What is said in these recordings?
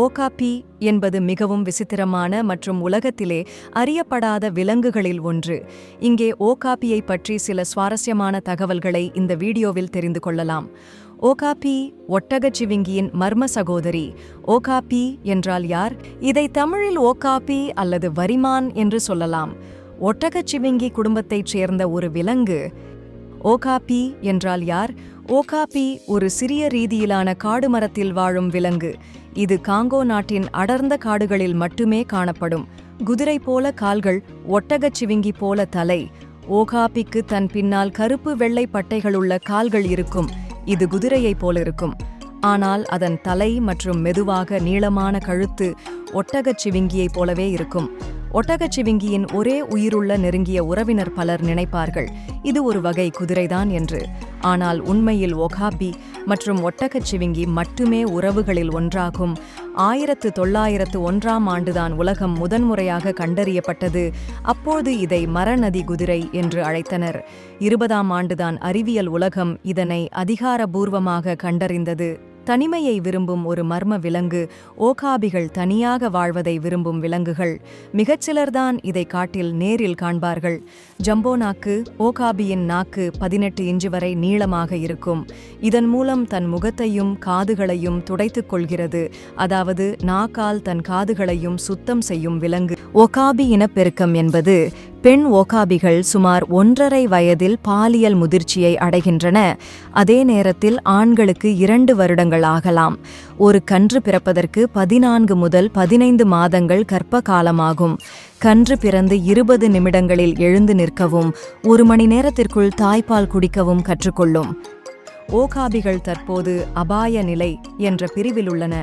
ஓகாபி என்பது மிகவும் விசித்திரமான மற்றும் உலகத்திலே அறியப்படாத விலங்குகளில் ஒன்று. இங்கே ஓகாபியை பற்றி சில சுவாரஸ்யமான தகவல்களை இந்த வீடியோவில் தெரிந்து கொள்ளலாம். ஓகாபி ஒட்டகச்சிவிங்கியின் மர்ம சகோதரி. ஓகாபி என்றால் யார்? இதை தமிழில் ஓகாபி அல்லது வரிமான் என்று சொல்லலாம். ஒட்டகச்சிவிங்கி குடும்பத்தைச் சேர்ந்த ஒரு விலங்கு. ஓகாபி என்றால் யார்? ஓகாபி ஒரு சிறிய ரீதியிலான காடு மரத்தில் வாழும் விலங்கு. இது காங்கோ நாட்டின் அடர்ந்த காடுகளில் மட்டுமே காணப்படும். குதிரை போல கால்கள், ஒட்டகச்சிவிங்கி போல தலை. ஓகாபிக்கு தன் பின்னால் கருப்பு வெள்ளை பட்டைகளுள்ள கால்கள் இருக்கும். இது குதிரையைப் போல இருக்கும். ஆனால் அதன் தலை மற்றும் மெதுவாக நீளமான கழுத்து ஒட்டகச்சிவிங்கியைப் போலவே இருக்கும். ஒட்டகச்சிவிங்கியின் ஒரே உயிருள்ள நெருங்கிய உறவினர் பலர் நினைப்பார்கள் இது ஒரு வகை குதிரைதான் என்று. ஆனால் உண்மையில் ஓகாபி மற்றும் ஒட்டகச்சிவிங்கி மட்டுமே உறவுகளில் ஒன்றாகும். 1901ஆம் ஆண்டுதான் உலகம் முதன்முறையாக கண்டறியப்பட்டது. அப்போது இதை மரநதி குதிரை என்று அழைத்தனர். 20ஆம் ஆண்டுதான் அறிவியல் உலகம் இதனை அதிகாரபூர்வமாக கண்டறிந்தது. தனிமையை விரும்பும் ஒரு மர்ம விலங்கு. ஓகாபிகள் தனியாக வாழ்வதை விரும்பும் விலங்குகள். மிகச்சிலர்தான் இதை காட்டில் நேரில் காண்பார்கள். ஜம்போ நாக்கு. ஓகாபியின் நாக்கு 18 இன்ச்சு வரை நீளமாக இருக்கும். இதன் மூலம் தன் முகத்தையும் காதுகளையும் துடைத்துக் கொள்கிறது. அதாவது நாக்கால் தன் காதுகளையும் சுத்தம் செய்யும் விலங்கு. ஓகாபி இனப்பெருக்கம் என்பது பெண் ஓகாபிகள் சுமார் 1½ வயதில் பாலியல் முதிர்ச்சியை அடைகின்றன. அதே நேரத்தில் ஆண்களுக்கு 2 வருடங்கள் ஆகலாம். ஒரு கன்று பிறப்பதற்கு 14 முதல் 15 மாதங்கள் கர்ப்ப காலமாகும். கன்று பிறந்து 20 நிமிடங்களில் எழுந்து நிற்கவும் 1 மணி நேரத்திற்குள் தாய்ப்பால் குடிக்கவும் கற்றுக்கொள்ளும். ஓகாபிகள் தற்போது அபாய நிலை என்ற பிரிவில் உள்ளன.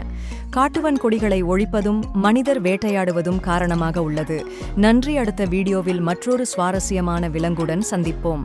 காட்டுவன் கொடிகளை ஒழிப்பதும் மனிதர் வேட்டையாடுவதும் காரணமாக உள்ளது. நன்றி. அடுத்த வீடியோவில் மற்றொரு சுவாரஸ்யமான விலங்குடன் சந்திப்போம்.